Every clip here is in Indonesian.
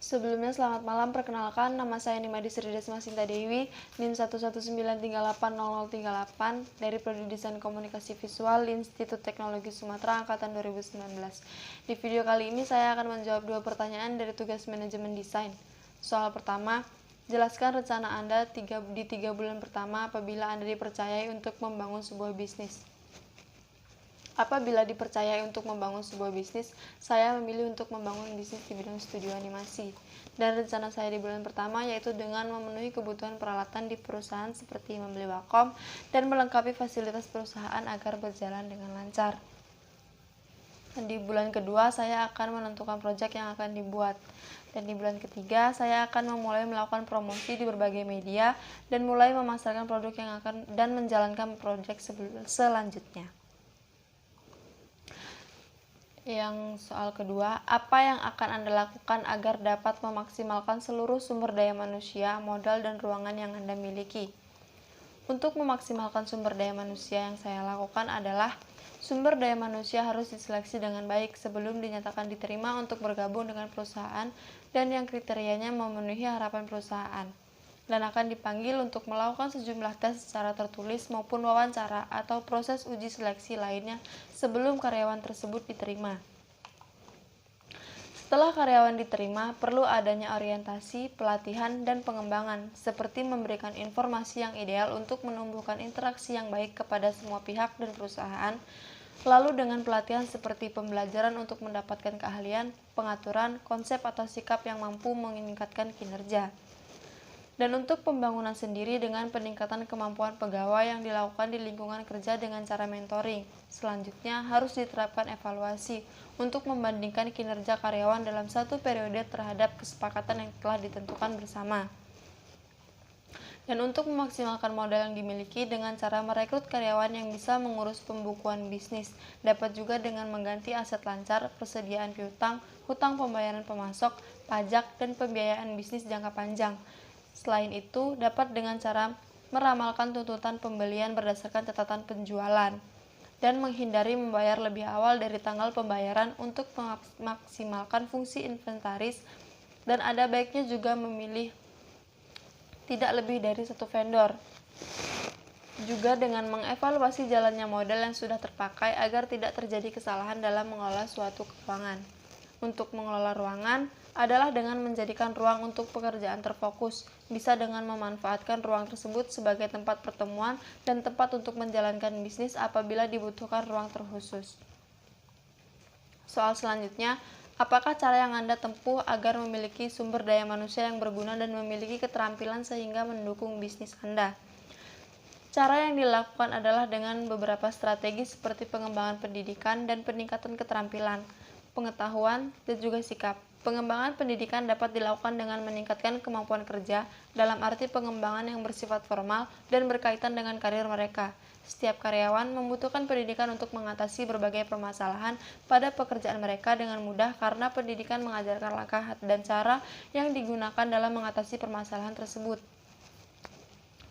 Sebelumnya selamat malam, perkenalkan nama saya Nimadi Sridesma Sinta Dewi, NIM 119380038 dari Prodi Desain Komunikasi Visual Institut Teknologi Sumatera Angkatan 2019. Di video kali ini saya akan menjawab 2 pertanyaan dari tugas manajemen desain. Soal pertama, jelaskan rencana Anda di 3 bulan pertama apabila Anda dipercayai untuk membangun sebuah bisnis. Apabila dipercayai untuk membangun sebuah bisnis, saya memilih untuk membangun bisnis di bidang studio animasi. Dan rencana saya di bulan pertama yaitu dengan memenuhi kebutuhan peralatan di perusahaan seperti membeli Wacom dan melengkapi fasilitas perusahaan agar berjalan dengan lancar. Di bulan kedua, saya akan menentukan proyek yang akan dibuat. Dan di bulan ketiga, saya akan memulai melakukan promosi di berbagai media dan mulai memasarkan produk yang akan dan menjalankan proyek selanjutnya. Yang soal kedua, apa yang akan Anda lakukan agar dapat memaksimalkan seluruh sumber daya manusia, modal, dan ruangan yang Anda miliki? Untuk memaksimalkan sumber daya manusia yang saya lakukan adalah sumber daya manusia harus diseleksi dengan baik sebelum dinyatakan diterima untuk bergabung dengan perusahaan dan yang kriterianya memenuhi harapan perusahaan, dan akan dipanggil untuk melakukan sejumlah tes secara tertulis maupun wawancara atau proses uji seleksi lainnya sebelum karyawan tersebut diterima. Setelah karyawan diterima, perlu adanya orientasi, pelatihan, dan pengembangan, seperti memberikan informasi yang ideal untuk menumbuhkan interaksi yang baik kepada semua pihak dan perusahaan, lalu dengan pelatihan seperti pembelajaran untuk mendapatkan keahlian, pengaturan, konsep atau sikap yang mampu meningkatkan kinerja. Dan untuk pembangunan sendiri dengan peningkatan kemampuan pegawai yang dilakukan di lingkungan kerja dengan cara mentoring. Selanjutnya harus diterapkan evaluasi untuk membandingkan kinerja karyawan dalam satu periode terhadap kesepakatan yang telah ditentukan bersama. Dan untuk memaksimalkan modal yang dimiliki dengan cara merekrut karyawan yang bisa mengurus pembukuan bisnis, dapat juga dengan mengganti aset lancar, persediaan piutang, hutang pembayaran pemasok, pajak, dan pembiayaan bisnis jangka panjang. Selain itu, dapat dengan cara meramalkan tuntutan pembelian berdasarkan catatan penjualan dan menghindari membayar lebih awal dari tanggal pembayaran untuk memaksimalkan fungsi inventaris, dan ada baiknya juga memilih tidak lebih dari 1 vendor. Juga dengan mengevaluasi jalannya modal yang sudah terpakai agar tidak terjadi kesalahan dalam mengelola suatu keuangan. Untuk mengelola ruangan adalah dengan menjadikan ruang untuk pekerjaan terfokus, bisa dengan memanfaatkan ruang tersebut sebagai tempat pertemuan dan tempat untuk menjalankan bisnis apabila dibutuhkan ruang terkhusus. Soal selanjutnya, apakah cara yang Anda tempuh agar memiliki sumber daya manusia yang berguna dan memiliki keterampilan sehingga mendukung bisnis Anda? Cara yang dilakukan adalah dengan beberapa strategi seperti pengembangan pendidikan dan peningkatan keterampilan, pengetahuan, dan juga sikap. Pengembangan pendidikan dapat dilakukan dengan meningkatkan kemampuan kerja, dalam arti pengembangan yang bersifat formal dan berkaitan dengan karir mereka. Setiap karyawan membutuhkan pendidikan untuk mengatasi berbagai permasalahan pada pekerjaan mereka dengan mudah karena pendidikan mengajarkan langkah dan cara yang digunakan dalam mengatasi permasalahan tersebut.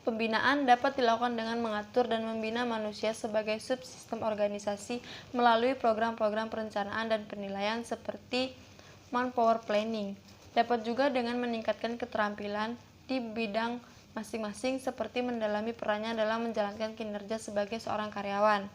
Pembinaan dapat dilakukan dengan mengatur dan membina manusia sebagai subsistem organisasi melalui program-program perencanaan dan penilaian seperti manpower planning. Dapat juga dengan meningkatkan keterampilan di bidang masing-masing seperti mendalami perannya dalam menjalankan kinerja sebagai seorang karyawan.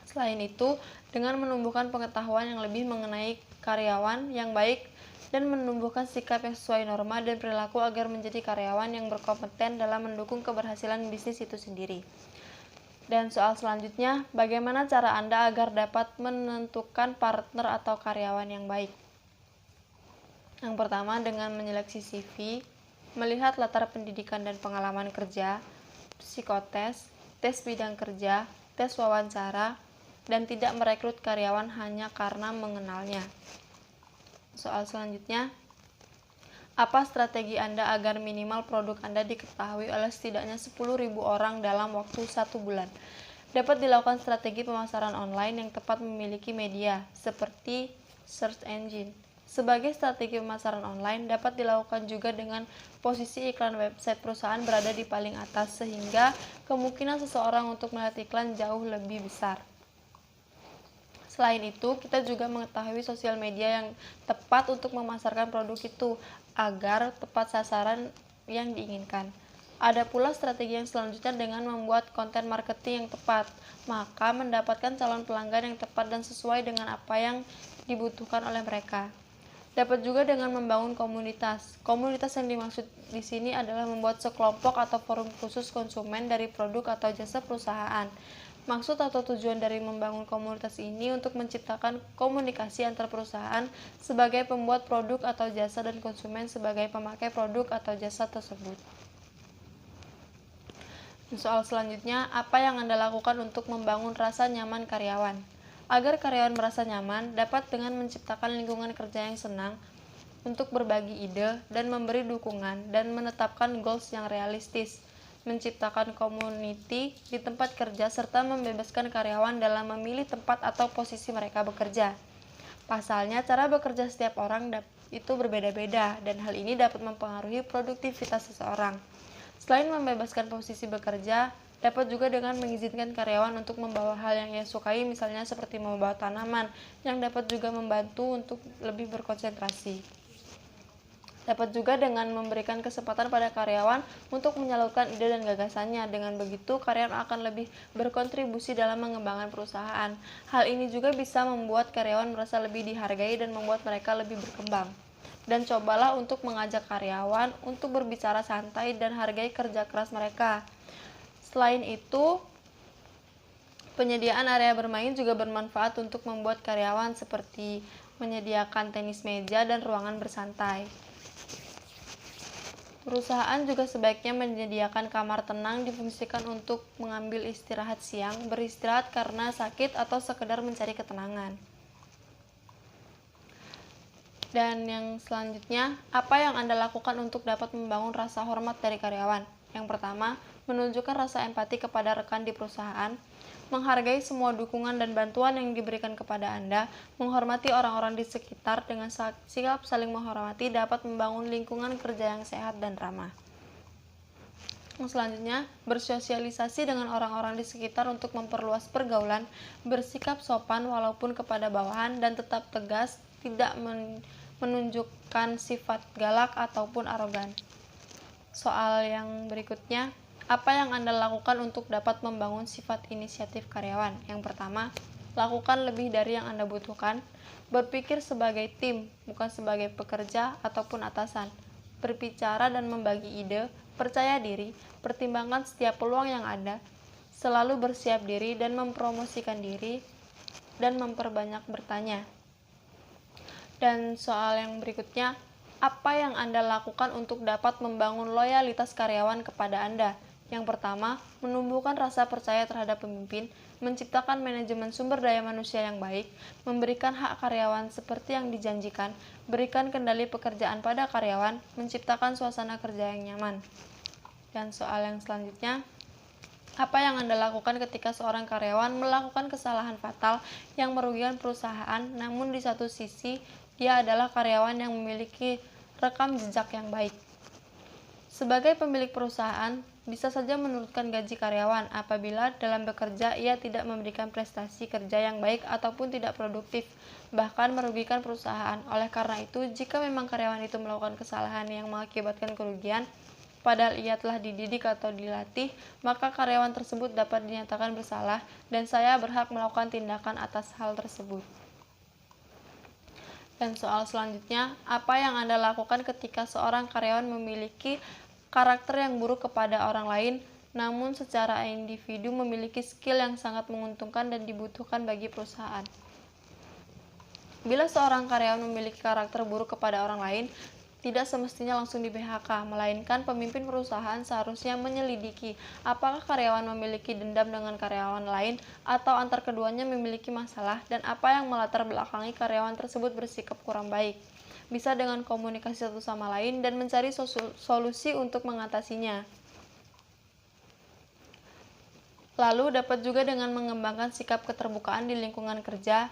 Selain itu, dengan menumbuhkan pengetahuan yang lebih mengenai karyawan yang baik dan menumbuhkan sikap yang sesuai norma dan perilaku agar menjadi karyawan yang berkompeten dalam mendukung keberhasilan bisnis itu sendiri. Dan soal selanjutnya, bagaimana cara Anda agar dapat menentukan partner atau karyawan yang baik? Yang pertama, dengan menyeleksi CV, melihat latar pendidikan dan pengalaman kerja, psikotes, tes bidang kerja, tes wawancara, dan tidak merekrut karyawan hanya karena mengenalnya. Soal selanjutnya, apa strategi Anda agar minimal produk Anda diketahui oleh setidaknya 10.000 orang dalam waktu 1 bulan? Dapat dilakukan strategi pemasaran online yang tepat memiliki media, seperti search engine. Sebagai strategi pemasaran online, dapat dilakukan juga dengan posisi iklan website perusahaan berada di paling atas, sehingga kemungkinan seseorang untuk melihat iklan jauh lebih besar. Selain itu, kita juga mengetahui sosial media yang tepat untuk memasarkan produk itu agar tepat sasaran yang diinginkan. Ada pula strategi yang selanjutnya dengan membuat konten marketing yang tepat, maka mendapatkan calon pelanggan yang tepat dan sesuai dengan apa yang dibutuhkan oleh mereka. Dapat juga dengan membangun komunitas. Komunitas yang dimaksud di sini adalah membuat sekelompok atau forum khusus konsumen dari produk atau jasa perusahaan. Maksud atau tujuan dari membangun komunitas ini untuk menciptakan komunikasi antar perusahaan sebagai pembuat produk atau jasa dan konsumen sebagai pemakai produk atau jasa tersebut. Soal selanjutnya, apa yang Anda lakukan untuk membangun rasa nyaman karyawan? Agar karyawan merasa nyaman, dapat dengan menciptakan lingkungan kerja yang senang untuk berbagi ide dan memberi dukungan dan menetapkan goals yang realistis, menciptakan community di tempat kerja serta membebaskan karyawan dalam memilih tempat atau posisi mereka bekerja. Pasalnya, cara bekerja setiap orang itu berbeda-beda dan hal ini dapat mempengaruhi produktivitas seseorang. Selain membebaskan posisi bekerja, dapat juga dengan mengizinkan karyawan untuk membawa hal yang ia sukai, misalnya seperti membawa tanaman, yang dapat juga membantu untuk lebih berkonsentrasi. Dapat juga dengan memberikan kesempatan pada karyawan untuk menyalurkan ide dan gagasannya. Dengan begitu, karyawan akan lebih berkontribusi dalam mengembangkan perusahaan. Hal ini juga bisa membuat karyawan merasa lebih dihargai dan membuat mereka lebih berkembang. Dan cobalah untuk mengajak karyawan untuk berbicara santai dan hargai kerja keras mereka. Selain itu, penyediaan area bermain juga bermanfaat untuk membuat karyawan seperti menyediakan tenis meja dan ruangan bersantai. Perusahaan juga sebaiknya menyediakan kamar tenang difungsikan untuk mengambil istirahat siang, beristirahat karena sakit atau sekedar mencari ketenangan. Dan yang selanjutnya, apa yang Anda lakukan untuk dapat membangun rasa hormat dari karyawan? Yang pertama, menunjukkan rasa empati kepada rekan di perusahaan, menghargai semua dukungan dan bantuan yang diberikan kepada Anda, menghormati orang-orang di sekitar dengan sikap saling menghormati dapat membangun lingkungan kerja yang sehat dan ramah. Yang selanjutnya, bersosialisasi dengan orang-orang di sekitar untuk memperluas pergaulan, bersikap sopan walaupun kepada bawahan dan tetap tegas, tidak menunjukkan sifat galak ataupun arogan. Soal yang berikutnya, apa yang Anda lakukan untuk dapat membangun sifat inisiatif karyawan? Yang pertama, lakukan lebih dari yang Anda butuhkan. Berpikir sebagai tim, bukan sebagai pekerja ataupun atasan. Berbicara dan membagi ide, percaya diri, pertimbangkan setiap peluang yang ada, selalu bersiap diri dan mempromosikan diri, dan memperbanyak bertanya. Dan soal yang berikutnya, apa yang Anda lakukan untuk dapat membangun loyalitas karyawan kepada Anda? Yang pertama, menumbuhkan rasa percaya terhadap pemimpin, menciptakan manajemen sumber daya manusia yang baik, memberikan hak karyawan seperti yang dijanjikan, berikan kendali pekerjaan pada karyawan, menciptakan suasana kerja yang nyaman. Dan soal yang selanjutnya, apa yang Anda lakukan ketika seorang karyawan melakukan kesalahan fatal yang merugikan perusahaan, namun di satu sisi, dia adalah karyawan yang memiliki rekam jejak yang baik. Sebagai pemilik perusahaan, bisa saja menurunkan gaji karyawan apabila dalam bekerja ia tidak memberikan prestasi kerja yang baik ataupun tidak produktif, bahkan merugikan perusahaan. Oleh karena itu, jika memang karyawan itu melakukan kesalahan yang mengakibatkan kerugian, padahal ia telah dididik atau dilatih, maka karyawan tersebut dapat dinyatakan bersalah dan saya berhak melakukan tindakan atas hal tersebut. Dan soal selanjutnya, apa yang Anda lakukan ketika seorang karyawan memiliki karakter yang buruk kepada orang lain, namun secara individu memiliki skill yang sangat menguntungkan dan dibutuhkan bagi perusahaan? Bila seorang karyawan memiliki karakter buruk kepada orang lain, tidak semestinya langsung di PHK, melainkan pemimpin perusahaan seharusnya menyelidiki apakah karyawan memiliki dendam dengan karyawan lain atau antar keduanya memiliki masalah dan apa yang melatar belakangi karyawan tersebut bersikap kurang baik. Bisa dengan komunikasi satu sama lain dan mencari solusi untuk mengatasinya. Lalu dapat juga dengan mengembangkan sikap keterbukaan di lingkungan kerja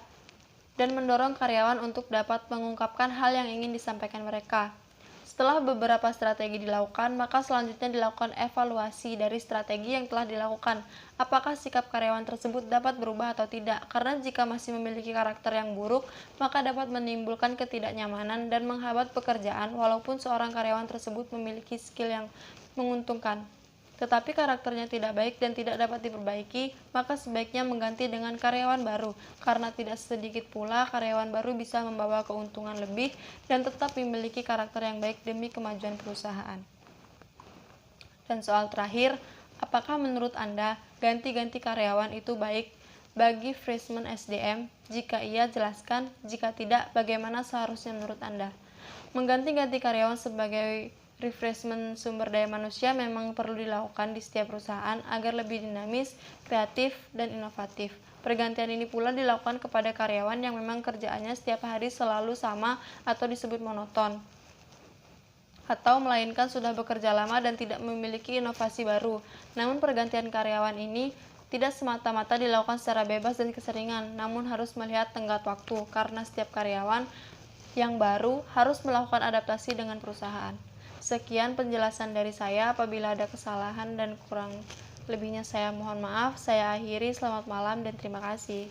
dan mendorong karyawan untuk dapat mengungkapkan hal yang ingin disampaikan mereka. Setelah beberapa strategi dilakukan, maka selanjutnya dilakukan evaluasi dari strategi yang telah dilakukan. Apakah sikap karyawan tersebut dapat berubah atau tidak? Karena jika masih memiliki karakter yang buruk, maka dapat menimbulkan ketidaknyamanan dan menghambat pekerjaan walaupun seorang karyawan tersebut memiliki skill yang menguntungkan. Tetapi karakternya tidak baik dan tidak dapat diperbaiki, maka sebaiknya mengganti dengan karyawan baru, karena tidak sedikit pula karyawan baru bisa membawa keuntungan lebih dan tetap memiliki karakter yang baik demi kemajuan perusahaan. Dan soal terakhir, apakah menurut Anda ganti-ganti karyawan itu baik bagi freshman SDM? Jika iya, jelaskan. Jika tidak, bagaimana seharusnya menurut Anda? Mengganti-ganti karyawan sebagai refreshment sumber daya manusia memang perlu dilakukan di setiap perusahaan agar lebih dinamis, kreatif, dan inovatif. Pergantian ini pula dilakukan kepada karyawan yang memang kerjaannya setiap hari selalu sama atau disebut monoton, atau melainkan sudah bekerja lama dan tidak memiliki inovasi baru. Namun pergantian karyawan ini tidak semata-mata dilakukan secara bebas dan keseringan, namun harus melihat tenggat waktu, karena setiap karyawan yang baru harus melakukan adaptasi dengan perusahaan. Sekian penjelasan dari saya. Apabila ada kesalahan dan kurang lebihnya saya mohon maaf. Saya akhiri. Selamat malam dan terima kasih.